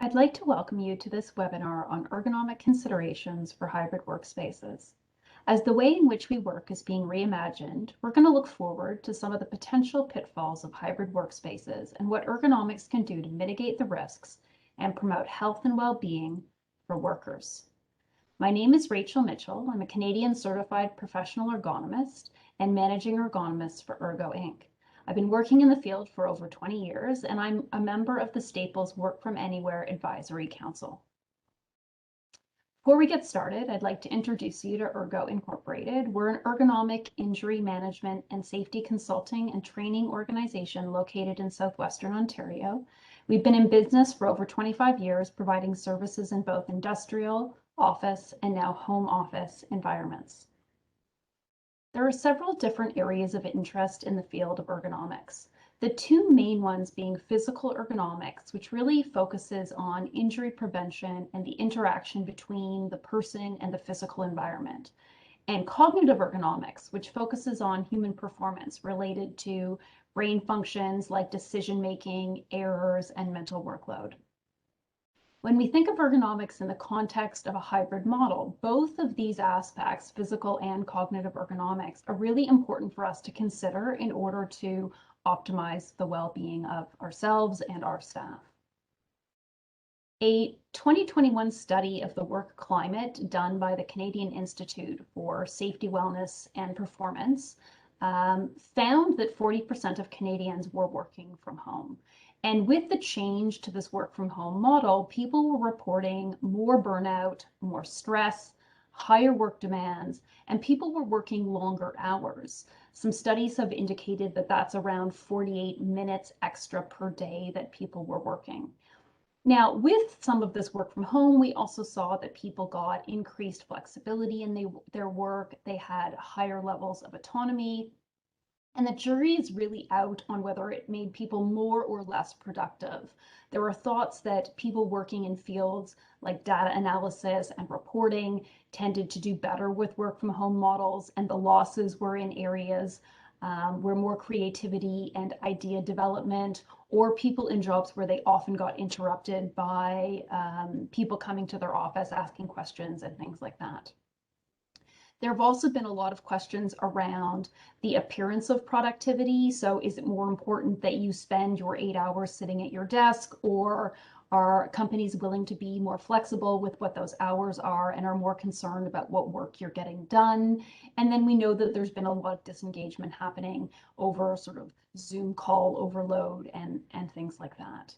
I'd like to welcome you to this webinar on ergonomic considerations for hybrid workspaces. As the way in which we work is being reimagined, we're going to look forward to some of the potential pitfalls of hybrid workspaces and what ergonomics can do to mitigate the risks and promote health and well-being for workers. My name is Rachel Mitchell. I'm a Canadian certified professional ergonomist and managing ergonomist for ERGO Inc. I've been working in the field for over 20 years, and I'm a member of the Staples Work From Anywhere Advisory Council. Before we get started, I'd like to introduce you to ERGO Incorporated. We're an ergonomic injury management and safety consulting and training organization located in southwestern Ontario. We've been in business for over 25 years, providing services in both industrial, office, and now home office environments. There are several different areas of interest in the field of ergonomics. The two main ones being physical ergonomics, which really focuses on injury prevention and the interaction between the person and the physical environment, and cognitive ergonomics, which focuses on human performance related to brain functions like decision-making, errors, and mental workload. When we think of ergonomics in the context of a hybrid model, both of these aspects, physical and cognitive ergonomics, are really important for us to consider in order to optimize the well-being of ourselves and our staff. A 2021 study of the work climate done by the Canadian Institute for Safety, Wellness and Performance found that 40% of Canadians were working from home. And with the change to this work from home model, people were reporting more burnout, more stress, higher work demands, and people were working longer hours. Some studies have indicated that that's around 48 minutes extra per day that people were working. Now, with some of this work from home, we also saw that people got increased flexibility in their work. They had higher levels of autonomy. And the jury is really out on whether it made people more or less productive. There were thoughts that people working in fields like data analysis and reporting tended to do better with work from home models, and the losses were in areas where more creativity and idea development, or people in jobs where they often got interrupted by people coming to their office asking questions and things like that. There have also been a lot of questions around the appearance of productivity. So is it more important that you spend your 8 hours sitting at your desk, or are companies willing to be more flexible with what those hours are and are more concerned about what work you're getting done? And then we know that there's been a lot of disengagement happening over sort of Zoom call overload and things like that.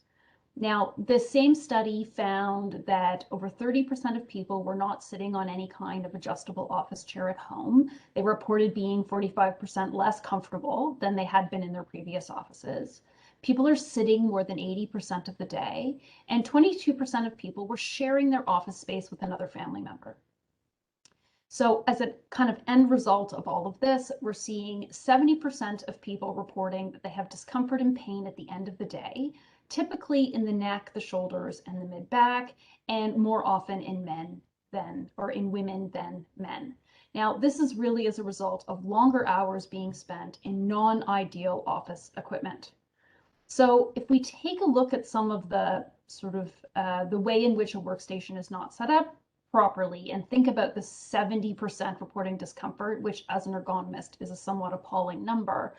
Now, the same study found that over 30% of people were not sitting on any kind of adjustable office chair at home. They reported being 45% less comfortable than they had been in their previous offices. People are sitting more than 80% of the day, and 22% of people were sharing their office space with another family member. So as a kind of end result of all of this, we're seeing 70% of people reporting that they have discomfort and pain at the end of the day, typically in the neck, the shoulders, and the mid-back, and more often in women than men. Now, this is really as a result of longer hours being spent in non-ideal office equipment. So if we take a look at some of the sort of the way in which a workstation is not set up properly and think about the 70% reporting discomfort, which as an ergonomist is a somewhat appalling number,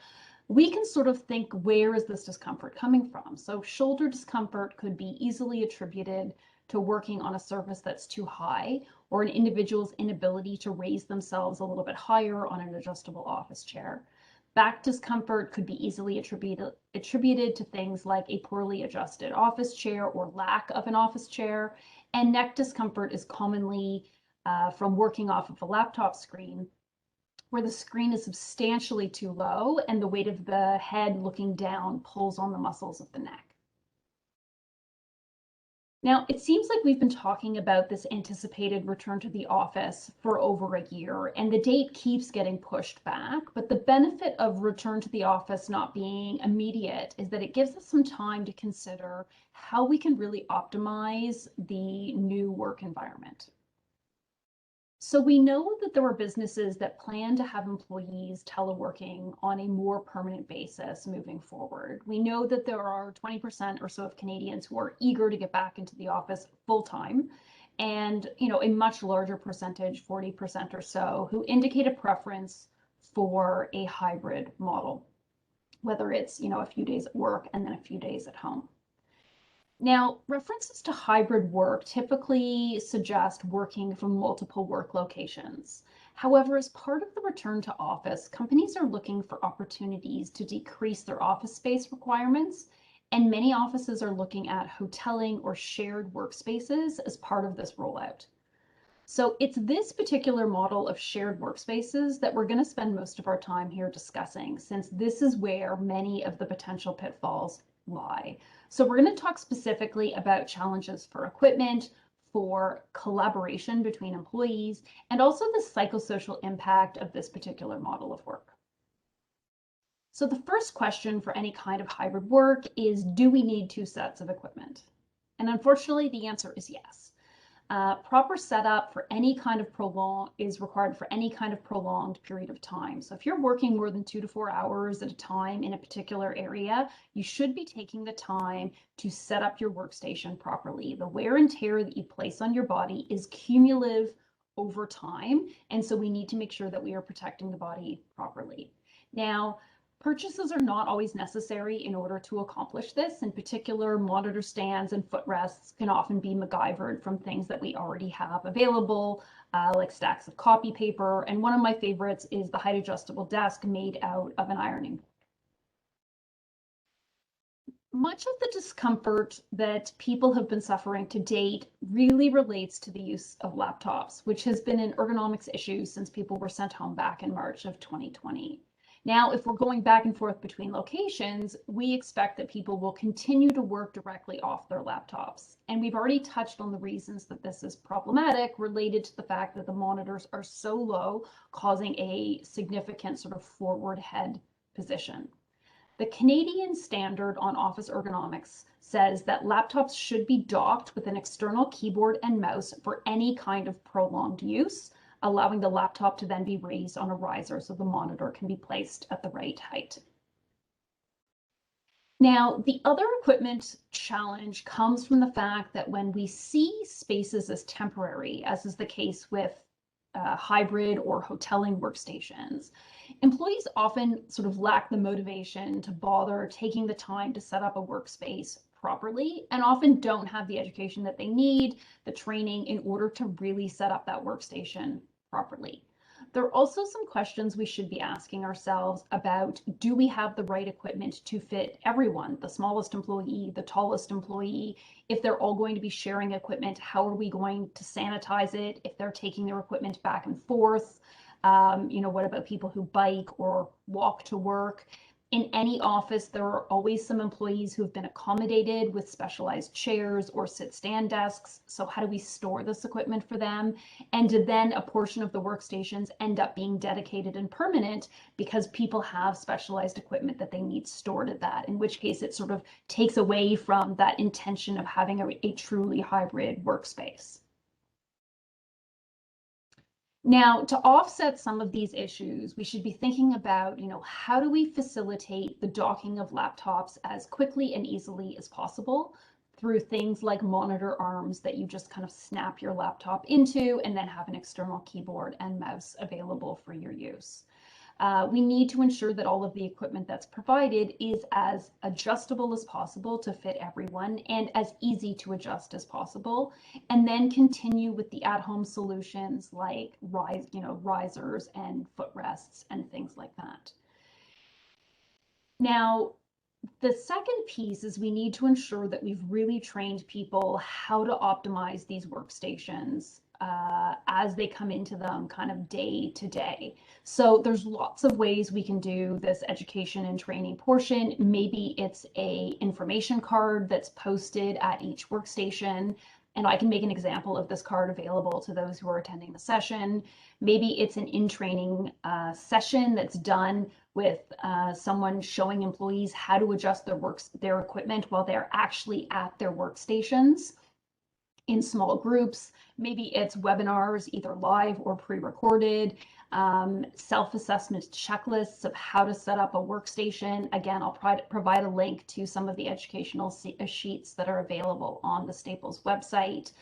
we can sort of think, where is this discomfort coming from? So shoulder discomfort could be easily attributed to working on a surface that's too high, or an individual's inability to raise themselves a little bit higher on an adjustable office chair. Back discomfort could be easily attributed to things like a poorly adjusted office chair or lack of an office chair. And neck discomfort is commonly from working off of a laptop screen, where the screen is substantially too low and the weight of the head looking down pulls on the muscles of the neck. Now, it seems like we've been talking about this anticipated return to the office for over a year, and the date keeps getting pushed back. But the benefit of return to the office not being immediate is that it gives us some time to consider how we can really optimize the new work environment. So we know that there were businesses that plan to have employees teleworking on a more permanent basis moving forward. We know that there are 20% or so of Canadians who are eager to get back into the office full time, and a much larger percentage, 40% or so, who indicate a preference for a hybrid model, whether it's a few days at work and then a few days at home. Now, references to hybrid work typically suggest working from multiple work locations. However, as part of the return to office, companies are looking for opportunities to decrease their office space requirements, and many offices are looking at hoteling or shared workspaces as part of this rollout. So it's this particular model of shared workspaces that we're going to spend most of our time here discussing, since this is where many of the potential pitfalls lie. So we're going to talk specifically about challenges for equipment, for collaboration between employees, and also the psychosocial impact of this particular model of work. So the first question for any kind of hybrid work is, do we need two sets of equipment? And unfortunately, the answer is yes. Proper setup for any kind of is required for any kind of prolonged period of time. So if you're working more than 2 to 4 hours at a time in a particular area, you should be taking the time to set up your workstation properly. The wear and tear that you place on your body is cumulative over time, and so we need to make sure that we are protecting the body properly. Now, purchases are not always necessary in order to accomplish this. In particular, monitor stands and footrests can often be MacGyvered from things that we already have available, like stacks of copy paper. And one of my favorites is the height adjustable desk made out of an ironing board. Much of the discomfort that people have been suffering to date really relates to the use of laptops, which has been an ergonomics issue since people were sent home back in March of 2020. Now, if we're going back and forth between locations, we expect that people will continue to work directly off their laptops. And we've already touched on the reasons that this is problematic, related to the fact that the monitors are so low, causing a significant sort of forward head position. The Canadian standard on office ergonomics says that laptops should be docked with an external keyboard and mouse for any kind of prolonged use, allowing the laptop to then be raised on a riser so the monitor can be placed at the right height. Now, the other equipment challenge comes from the fact that when we see spaces as temporary, as is the case with hybrid or hoteling workstations, employees often sort of lack the motivation to bother taking the time to set up a workspace properly, and often don't have the education that they need, the training, in order to really set up that workstation properly. There are also some questions we should be asking ourselves about, do we have the right equipment to fit everyone, the smallest employee, the tallest employee? If they're all going to be sharing equipment, how are we going to sanitize it? If they're taking their equipment back and forth, what about people who bike or walk to work? In any office, there are always some employees who have been accommodated with specialized chairs or sit-stand desks. So how do we store this equipment for them? And do then a portion of the workstations end up being dedicated and permanent because people have specialized equipment that they need stored at that, in which case it sort of takes away from that intention of having a truly hybrid workspace. Now, to offset some of these issues, we should be thinking about, how do we facilitate the docking of laptops as quickly and easily as possible through things like monitor arms that you just kind of snap your laptop into and then have an external keyboard and mouse available for your use. We need to ensure that all of the equipment that's provided is as adjustable as possible to fit everyone and as easy to adjust as possible, and then continue with the at-home solutions like risers and footrests and things like that. Now, the second piece is we need to ensure that we've really trained people how to optimize these workstations as they come into them kind of day to day. So there's lots of ways we can do this education and training portion. Maybe it's a information card that's posted at each workstation, and I can make an example of this card available to those who are attending the session. Maybe it's an in-training session that's done with someone showing employees how to adjust their equipment while they're actually at their workstations. in small groups. Maybe it's webinars, either live or pre-recorded, self-assessment checklists of how to set up a workstation. Again, I'll provide a link to some of the educational sheets that are available on the Staples website.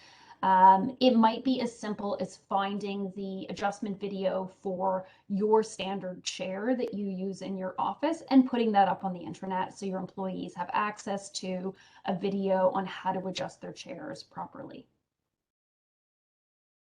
It might be as simple as finding the adjustment video for your standard chair that you use in your office and putting that up on the internet so your employees have access to a video on how to adjust their chairs properly.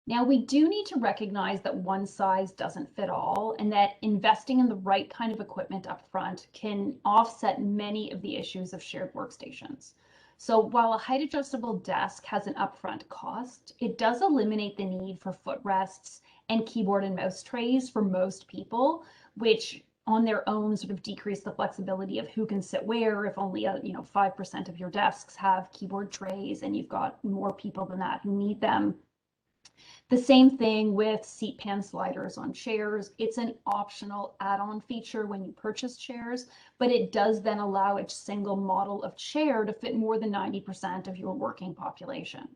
Now, we do need to recognize that one size doesn't fit all, and that investing in the right kind of equipment up front can offset many of the issues of shared workstations. So while a height adjustable desk has an upfront cost, it does eliminate the need for footrests and keyboard and mouse trays for most people, which on their own sort of decrease the flexibility of who can sit where if only 5% of your desks have keyboard trays and you've got more people than that who need them. The same thing with seat pan sliders on chairs. It's an optional add-on feature when you purchase chairs, but it does then allow a single model of chair to fit more than 90% of your working population.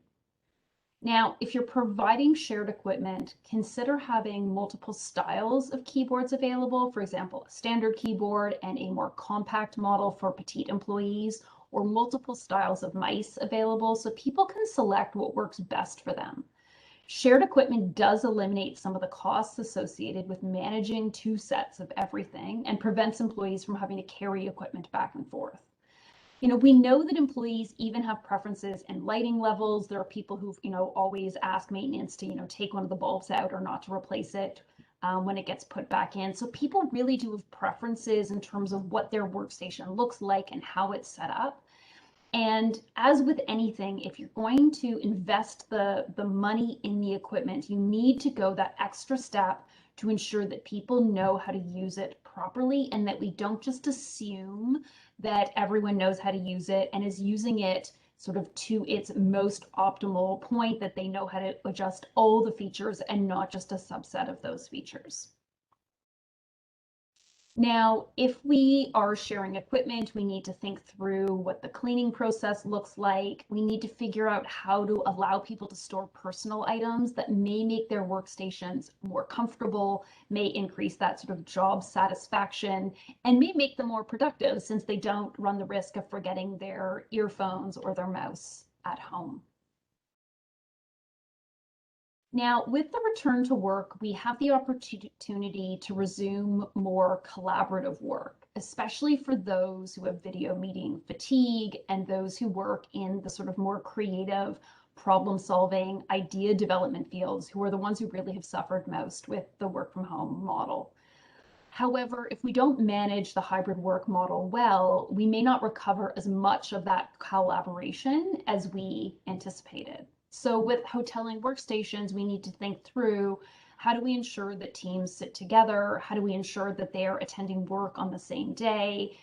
Now, if you're providing shared equipment, consider having multiple styles of keyboards available, for example, a standard keyboard and a more compact model for petite employees, or multiple styles of mice available so people can select what works best for them. Shared equipment does eliminate some of the costs associated with managing two sets of everything and prevents employees from having to carry equipment back and forth. We know that employees even have preferences in lighting levels. There are people who, always ask maintenance to, take one of the bulbs out or not to replace it when it gets put back in. So people really do have preferences in terms of what their workstation looks like and how it's set up. And as with anything, if you're going to invest the money in the equipment, you need to go that extra step to ensure that people know how to use it properly and that we don't just assume that everyone knows how to use it and is using it sort of to its most optimal point, that they know how to adjust all the features and not just a subset of those features. Now, if we are sharing equipment, we need to think through what the cleaning process looks like. We need to figure out how to allow people to store personal items that may make their workstations more comfortable, may increase that sort of job satisfaction, and may make them more productive since they don't run the risk of forgetting their earphones or their mouse at home. Now, with the return to work, we have the opportunity to resume more collaborative work, especially for those who have video meeting fatigue and those who work in the sort of more creative, problem-solving, idea development fields, who are the ones who really have suffered most with the work from home model. However, if we don't manage the hybrid work model well, we may not recover as much of that collaboration as we anticipated. So with hoteling workstations, we need to think through how do we ensure that teams sit together? How do we ensure that they are attending work on the same day?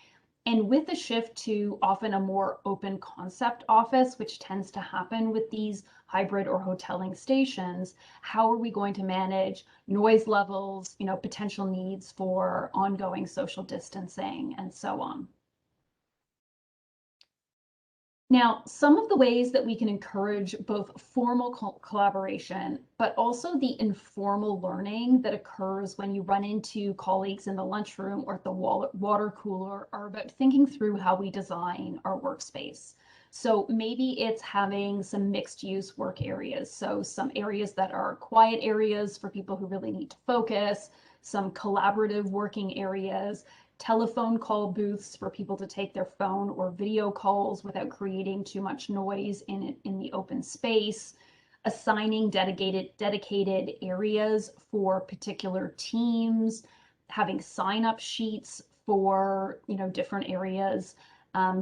And with the shift to often a more open concept office, which tends to happen with these hybrid or hoteling stations, how are we going to manage noise levels, potential needs for ongoing social distancing, and so on? Now, some of the ways that we can encourage both formal collaboration, but also the informal learning that occurs when you run into colleagues in the lunchroom or at the water cooler are about thinking through how we design our workspace. So maybe it's having some mixed use work areas. So some areas that are quiet areas for people who really need to focus, some collaborative working areas, telephone call booths for people to take their phone or video calls without creating too much noise in the open space, assigning dedicated areas for particular teams, having sign-up sheets for different areas,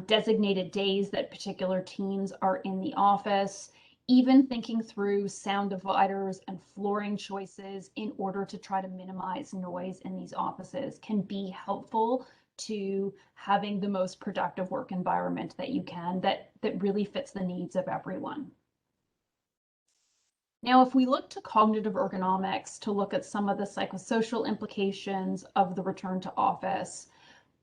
designated days that particular teams are in the office, even thinking through sound dividers and flooring choices in order to try to minimize noise in these offices can be helpful to having the most productive work environment that you can, that really fits the needs of everyone. Now, if we look to cognitive ergonomics to look at some of the psychosocial implications of the return to office,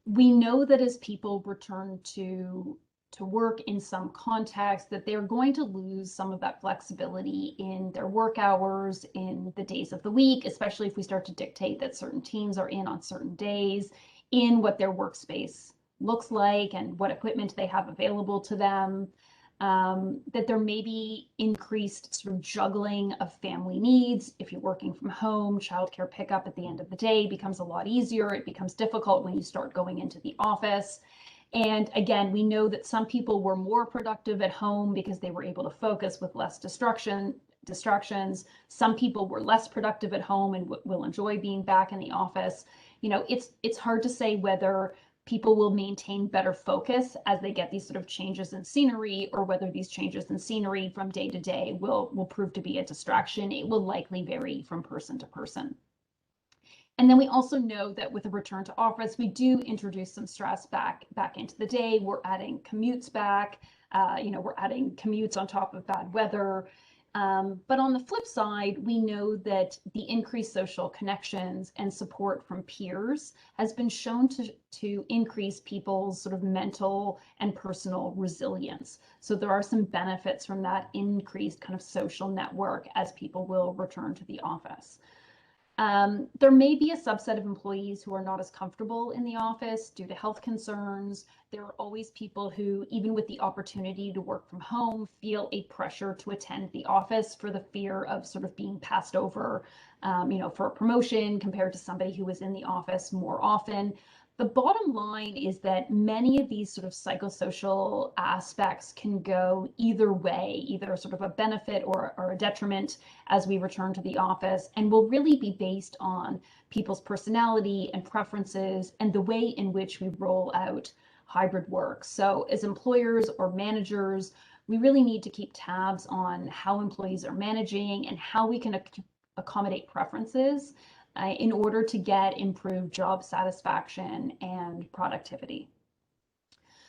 we know that as people return to to work in some context, that they're going to lose some of that flexibility in their work hours, in the days of the week, especially if we start to dictate that certain teams are in on certain days, in what their workspace looks like and what equipment they have available to them. That there may be increased sort of juggling of family needs. If you're working from home, childcare pickup at the end of the day becomes a lot easier. It becomes difficult when you start going into the office. And again, we know that some people were more productive at home because they were able to focus with less distractions. Some people were less productive at home and will enjoy being back in the office. You know, it's hard to say whether people will maintain better focus as they get these sort of changes in scenery, or whether these changes in scenery from day to day will prove to be a distraction. It will likely vary from person to person. And then we also know that with a return to office, we do introduce some stress back into the day. We're adding commutes back. We're adding commutes on top of bad weather. But on the flip side, we know that the increased social connections and support from peers has been shown to increase people's sort of mental and personal resilience. So there are some benefits from that increased kind of social network as people will return to the office. There may be a subset of employees who are not as comfortable in the office due to health concerns. There are always people who, even with the opportunity to work from home, feel a pressure to attend the office for the fear of sort of being passed over, for a promotion compared to somebody who was in the office more often. The bottom line is that many of these sort of psychosocial aspects can go either way, either sort of a benefit or a detriment as we return to the office, and will really be based on people's personality and preferences and the way in which we roll out hybrid work. So as employers or managers, we really need to keep tabs on how employees are managing and how we can accommodate preferences in order to get improved job satisfaction and productivity.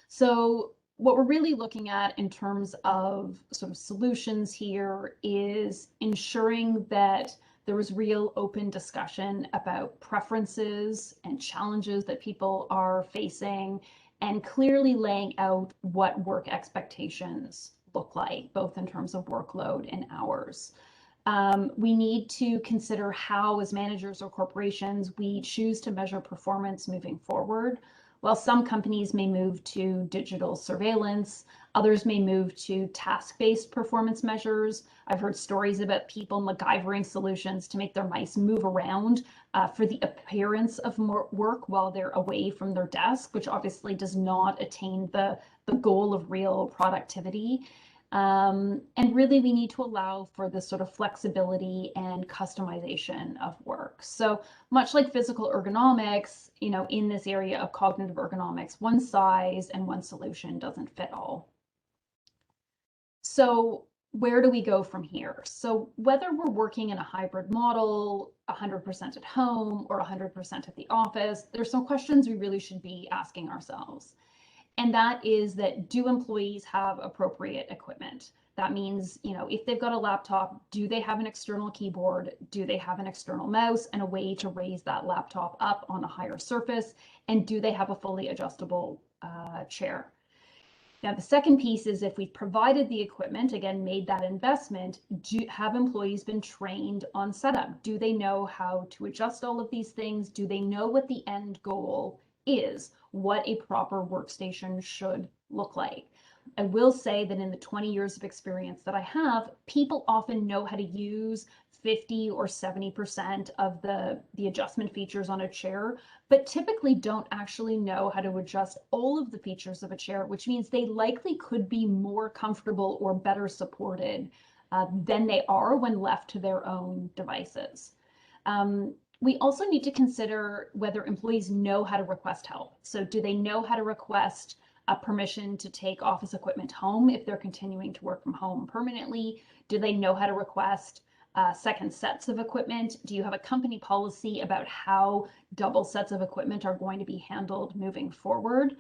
So what we're really looking at in terms of sort of solutions here is ensuring that there is real open discussion about preferences and challenges that people are facing, and clearly laying out what work expectations look like, both in terms of workload and hours. We need to consider how, as managers or corporations, we choose to measure performance moving forward. While some companies may move to digital surveillance, others may move to task-based performance measures. I've heard stories about people MacGyvering solutions to make their mice move around for the appearance of more work while they're away from their desk, which obviously does not attain the goal of real productivity. And really, we need to allow for this sort of flexibility and customization of work. So much like physical ergonomics, in this area of cognitive ergonomics, one size and one solution doesn't fit all. So where do we go from here? So whether we're working in a hybrid model, 100% at home or 100% at the office, there's some questions we really should be asking ourselves. And that is that, do employees have appropriate equipment? That means, if they've got a laptop, do they have an external keyboard? Do they have an external mouse and a way to raise that laptop up on a higher surface? And do they have a fully adjustable chair? Now, the second piece is, if we've provided the equipment, again, made that investment, have employees been trained on setup? Do they know how to adjust all of these things? Do they know what the end goal is, what a proper workstation should look like? I will say that in the 20 years of experience that I have, people often know how to use 50 or 70% of the adjustment features on a chair, but typically don't actually know how to adjust all of the features of a chair, which means they likely could be more comfortable or better supported than they are when left to their own devices. We also need to consider whether employees know how to request help. So do they know how to request permission to take office equipment home if they're continuing to work from home permanently? Do they know how to request second sets of equipment? Do you have a company policy about how double sets of equipment are going to be handled moving forward?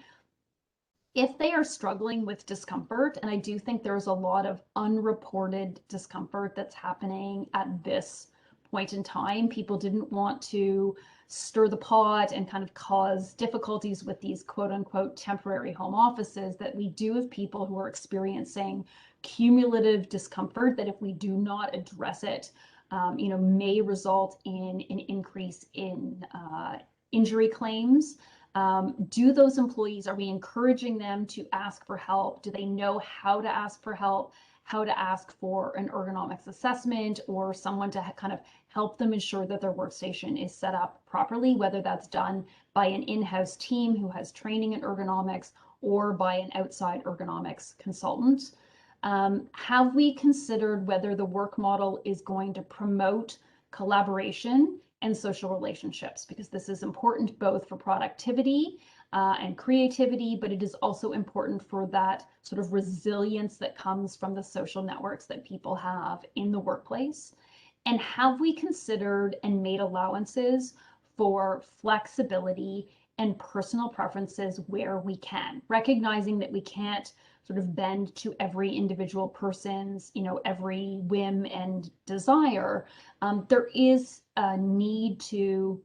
If they are struggling with discomfort, and I do think there's a lot of unreported discomfort that's happening at this point in time, people didn't want to stir the pot and kind of cause difficulties with these quote unquote temporary home offices, that we do have people who are experiencing cumulative discomfort that if we do not address it, may result in an increase in injury claims. Do those employees, are we encouraging them to ask for help? Do they know how to ask for help? How to ask for an ergonomics assessment or someone to kind of help them ensure that their workstation is set up properly, whether that's done by an in-house team who has training in ergonomics or by an outside ergonomics consultant. Have we considered whether the work model is going to promote collaboration and social relationships? Because this is important both for productivity and creativity, but it is also important for that sort of resilience that comes from the social networks that people have in the workplace. And have we considered and made allowances for flexibility and personal preferences where we can, recognizing that we can't sort of bend to every individual person's, every whim and desire. There is a need to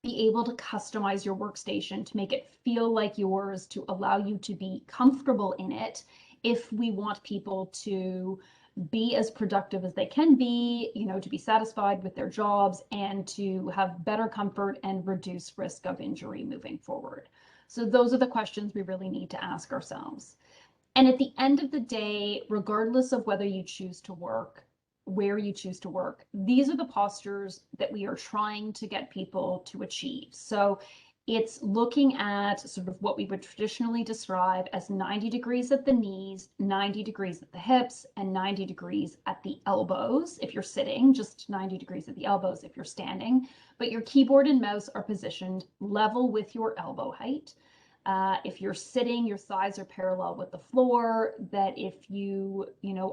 be able to customize your workstation to make it feel like yours, to allow you to be comfortable in it if we want people to be as productive as they can be, to be satisfied with their jobs and to have better comfort and reduce risk of injury moving forward. So those are the questions we really need to ask ourselves. And at the end of the day, regardless of whether you choose to work, where you choose to work, these are the postures that we are trying to get people to achieve. So it's looking at sort of what we would traditionally describe as 90 degrees at the knees, 90 degrees at the hips, and 90 degrees at the elbows if you're sitting, just 90 degrees at the elbows if you're standing. But your keyboard and mouse are positioned level with your elbow height. If you're sitting, your thighs are parallel with the floor. That if you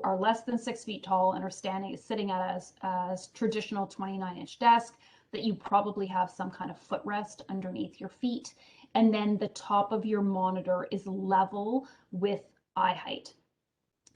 are less than 6 feet tall and are sitting at a traditional 29-inch desk, that you probably have some kind of footrest underneath your feet. And then the top of your monitor is level with eye height.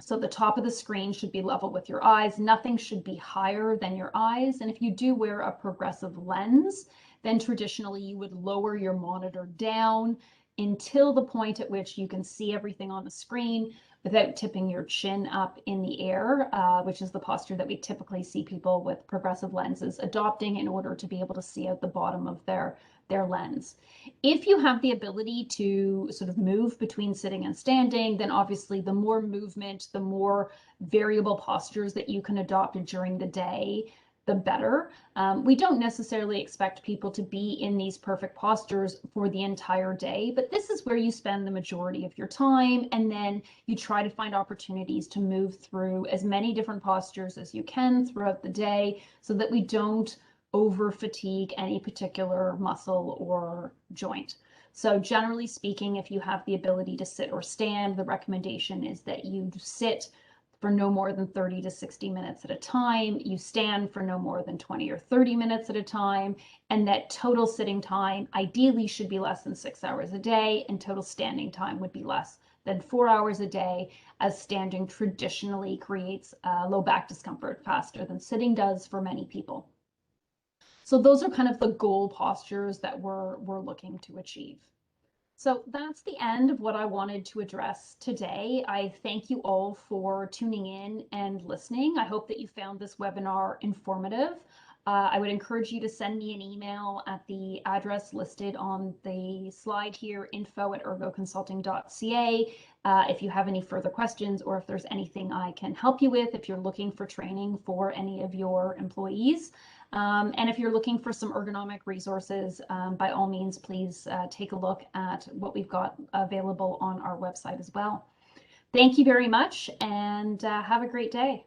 So the top of the screen should be level with your eyes. Nothing should be higher than your eyes. And if you do wear a progressive lens, then traditionally you would lower your monitor down until the point at which you can see everything on the screen without tipping your chin up in the air, which is the posture that we typically see people with progressive lenses adopting in order to be able to see out the bottom of their lens. If you have the ability to sort of move between sitting and standing, then obviously the more movement, the more variable postures that you can adopt during the day, the better. We don't necessarily expect people to be in these perfect postures for the entire day, but this is where you spend the majority of your time, and then you try to find opportunities to move through as many different postures as you can throughout the day so that we don't over fatigue any particular muscle or joint. So generally speaking, if you have the ability to sit or stand, the recommendation is that you sit for no more than 30 to 60 minutes at a time, you stand for no more than 20 or 30 minutes at a time, and that total sitting time ideally should be less than 6 hours a day, and total standing time would be less than 4 hours a day, as standing traditionally creates low back discomfort faster than sitting does for many people. So those are kind of the goal postures that we're looking to achieve. So that's the end of what I wanted to address today. I thank you all for tuning in and listening. I hope that you found this webinar informative. I would encourage you to send me an email at the address listed on the slide here, info@ergoconsulting.ca, if you have any further questions or if there's anything I can help you with, if you're looking for training for any of your employees. And if you're looking for some ergonomic resources, by all means, please take a look at what we've got available on our website as well. Thank you very much, and have a great day.